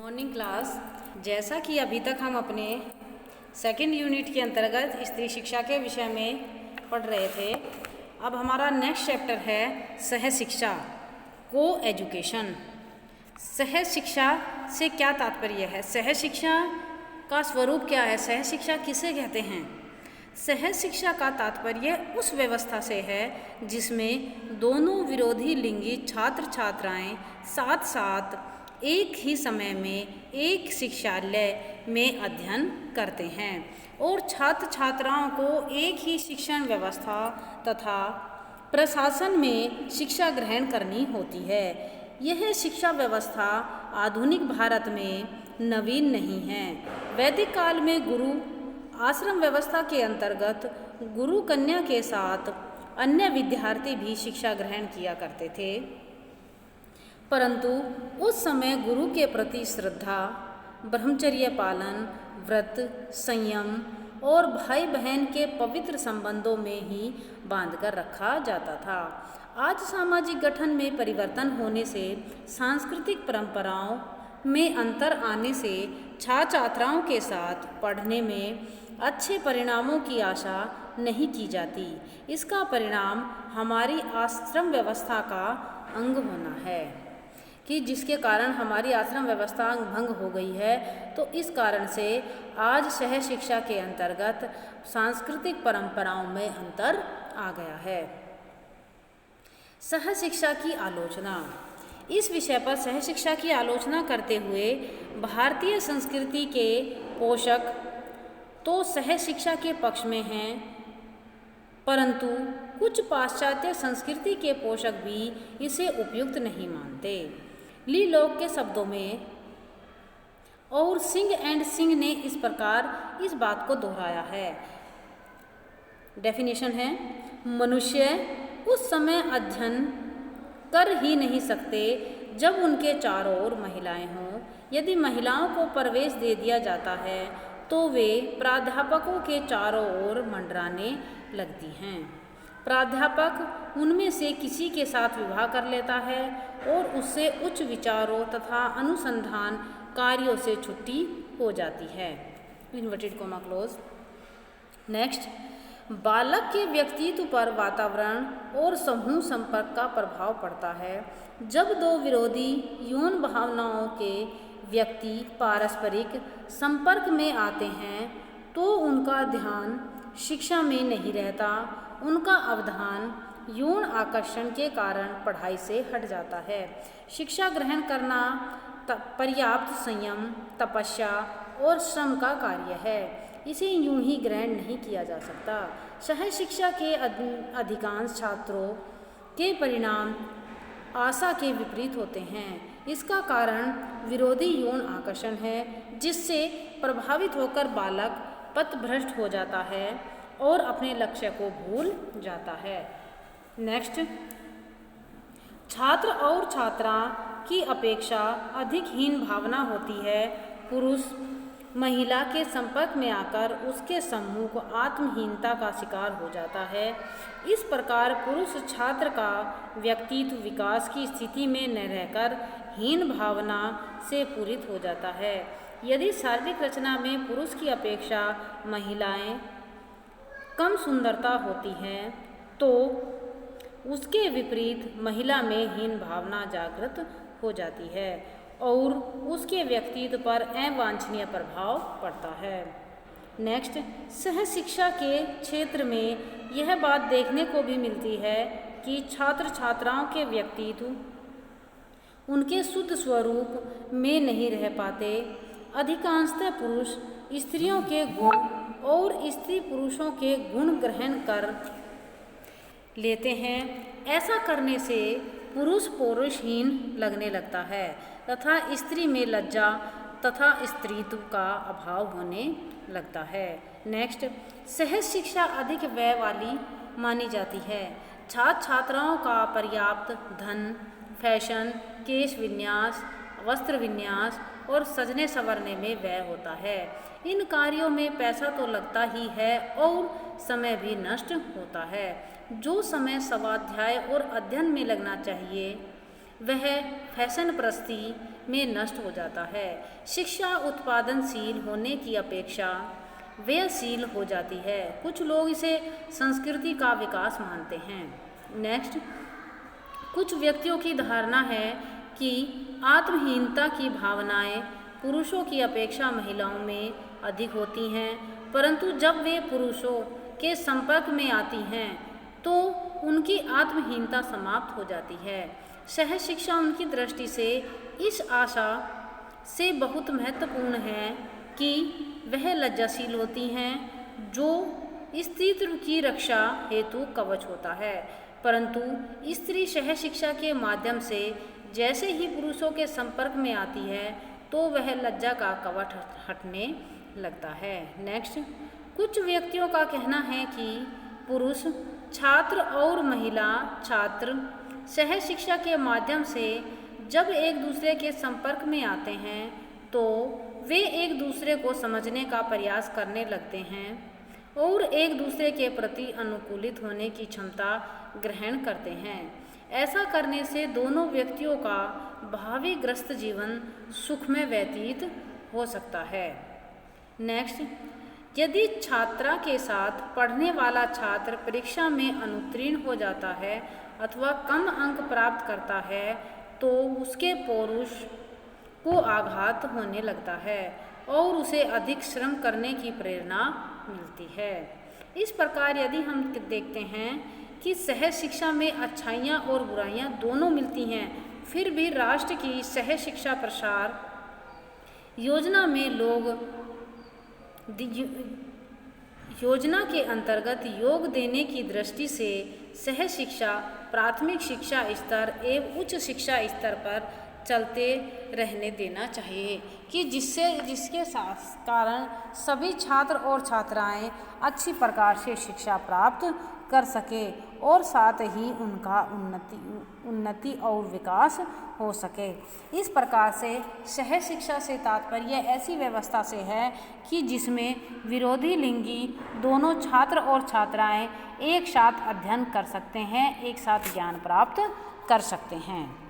Morning class. जैसा कि अभी तक हम अपने सेकंड यूनिट के अंतर्गत स्त्री शिक्षा के विषय में पढ़ रहे थे, अब हमारा नेक्स्ट चैप्टर है सह शिक्षा, को एजुकेशन। सह शिक्षा से क्या तात्पर्य है? सह शिक्षा का स्वरूप क्या है? सह शिक्षा किसे कहते हैं? सह शिक्षा का तात्पर्य उस व्यवस्था से है जिसमें दोनों विरोधी लिंगी छात्र छात्राएं साथ साथ एक ही समय में एक शिक्षालय में अध्ययन करते हैं और छात्र छात्राओं को एक ही शिक्षण व्यवस्था तथा प्रशासन में शिक्षा ग्रहण करनी होती है। यह शिक्षा व्यवस्था आधुनिक भारत में नवीन नहीं है। वैदिक काल में गुरु आश्रम व्यवस्था के अंतर्गत गुरु कन्या के साथ अन्य विद्यार्थी भी शिक्षा ग्रहण किया करते थे, परंतु उस समय गुरु के प्रति श्रद्धा, ब्रह्मचर्य पालन, व्रत, संयम और भाई बहन के पवित्र संबंधों में ही बांधकर रखा जाता था। आज सामाजिक गठन में परिवर्तन होने से, सांस्कृतिक परंपराओं में अंतर आने से छात्र छात्राओं के साथ पढ़ने में अच्छे परिणामों की आशा नहीं की जाती। इसका परिणाम हमारी आश्रम व्यवस्था का अंग होना है कि जिसके कारण हमारी आश्रम व्यवस्था भंग हो गई है। तो इस कारण से आज सह शिक्षा के अंतर्गत सांस्कृतिक परंपराओं में अंतर आ गया है। सह शिक्षा की आलोचना। इस विषय पर सह शिक्षा की आलोचना करते हुए भारतीय संस्कृति के पोषक तो सह शिक्षा के पक्ष में हैं, परंतु कुछ पाश्चात्य संस्कृति के पोषक भी इसे उपयुक्त नहीं मानते। ली लॉक के शब्दों में और सिंह एंड सिंह ने इस प्रकार इस बात को दोहराया है। डेफिनेशन है, मनुष्य उस समय अध्ययन कर ही नहीं सकते जब उनके चारों ओर महिलाएं हों। यदि महिलाओं को प्रवेश दे दिया जाता है तो वे प्राध्यापकों के चारों ओर मंडराने लगती हैं। प्राध्यापक उनमें से किसी के साथ विवाह कर लेता है और उससे उच्च विचारों तथा अनुसंधान कार्यों से छुट्टी हो जाती है। Inverted coma close. नेक्स्ट, बालक के व्यक्तित्व पर वातावरण और समूह संपर्क का प्रभाव पड़ता है। जब दो विरोधी यौन भावनाओं के व्यक्ति पारस्परिक संपर्क में आते हैं तो उनका ध्यान शिक्षा में नहीं रहता, उनका अवधान यौन आकर्षण के कारण पढ़ाई से हट जाता है। शिक्षा ग्रहण करना पर्याप्त संयम, तपस्या और श्रम का कार्य है। इसे यूं ही ग्रहण नहीं किया जा सकता। सह शिक्षा के अधिकांश छात्रों के परिणाम आशा के विपरीत होते हैं। इसका कारण विरोधी यौन आकर्षण है, जिससे प्रभावित होकर बालक पथभ्रष्ट हो जाता है और अपने लक्ष्य को भूल जाता है। नेक्स्ट, छात्र और छात्रा की अपेक्षा अधिक हीन भावना होती है। पुरुष महिला के संपर्क में आकर उसके समूह को आत्महीनता का शिकार हो जाता है। इस प्रकार पुरुष छात्र का व्यक्तित्व विकास की स्थिति में न रहकर हीन भावना से पूरित हो जाता है। यदि शारीरिक रचना में पुरुष की अपेक्षा महिलाएं कम सुंदरता होती हैं तो उसके विपरीत महिला में हीन भावना जागृत हो जाती है और उसके व्यक्तित्व पर अवांछनीय प्रभाव पड़ता है। नेक्स्ट, सह शिक्षा के क्षेत्र में यह बात देखने को भी मिलती है कि छात्र छात्राओं के व्यक्तित्व उनके शुद्ध स्वरूप में नहीं रह पाते। अधिकांशतः पुरुष स्त्रियों के गुण और स्त्री पुरुषों के गुण ग्रहण कर लेते हैं। ऐसा करने से पुरुष पौरुषहीन लगने लगता है तथा स्त्री में लज्जा तथा स्त्रीत्व का अभाव होने लगता है। नेक्स्ट, सहज शिक्षा अधिक व्यय वाली मानी जाती है। छात्र छात्राओं का पर्याप्त धन, फैशन, केश विन्यास, वस्त्र विन्यास और सजने संवरने में व्यय होता है। इन कार्यों में पैसा तो लगता ही है और समय भी नष्ट होता है। जो समय स्वाध्याय और अध्ययन में लगना चाहिए वह फैशन प्रस्ती में नष्ट हो जाता है। शिक्षा उत्पादनशील होने की अपेक्षा व्ययशील हो जाती है। कुछ लोग इसे संस्कृति का विकास मानते हैं। नेक्स्ट, कुछ व्यक्तियों की धारणा है कि आत्महीनता की भावनाएं पुरुषों की अपेक्षा महिलाओं में अधिक होती हैं, परंतु जब वे पुरुषों के संपर्क में आती हैं तो उनकी आत्महीनता समाप्त हो जाती है। सहज शिक्षा उनकी दृष्टि से इस आशा से बहुत महत्वपूर्ण है कि वह लज्जाशील होती हैं, जो स्त्रीत्व की रक्षा हेतु कवच होता है, परंतु स्त्री सहज शिक्षा के माध्यम से जैसे ही पुरुषों के संपर्क में आती है तो वह लज्जा का कवच हटने लगता है। नेक्स्ट, कुछ व्यक्तियों का कहना है कि पुरुष छात्र और महिला छात्र सहज शिक्षा के माध्यम से जब एक दूसरे के संपर्क में आते हैं तो वे एक दूसरे को समझने का प्रयास करने लगते हैं और एक दूसरे के प्रति अनुकूलित होने की क्षमता ग्रहण करते हैं। ऐसा करने से दोनों व्यक्तियों का भावग्रस्त जीवन सुखमय व्यतीत हो सकता है। नेक्स्ट, यदि छात्रा के साथ पढ़ने वाला छात्र परीक्षा में अनुत्तीर्ण हो जाता है अथवा कम अंक प्राप्त करता है तो उसके पौरुष को आघात होने लगता है और उसे अधिक श्रम करने की प्रेरणा मिलती है। इस प्रकार यदि हम देखते हैं कि सहज शिक्षा में अच्छाइयाँ और बुराइयाँ दोनों मिलती हैं, फिर भी राष्ट्र की सहज शिक्षा प्रसार योजना में लोग योजना के अंतर्गत योग देने की दृष्टि से सहज शिक्षा प्राथमिक शिक्षा स्तर एवं उच्च शिक्षा स्तर पर चलते रहने देना चाहिए कि जिसके कारण सभी छात्र और छात्राएं अच्छी प्रकार से शिक्षा प्राप्त कर सके और साथ ही उनका उन्नति और विकास हो सके। इस प्रकार से सहज शिक्षा से तात्पर्य ऐसी व्यवस्था से है कि जिसमें विरोधी लिंगी दोनों छात्र और छात्राएं एक साथ अध्ययन कर सकते हैं, एक साथ ज्ञान प्राप्त कर सकते हैं।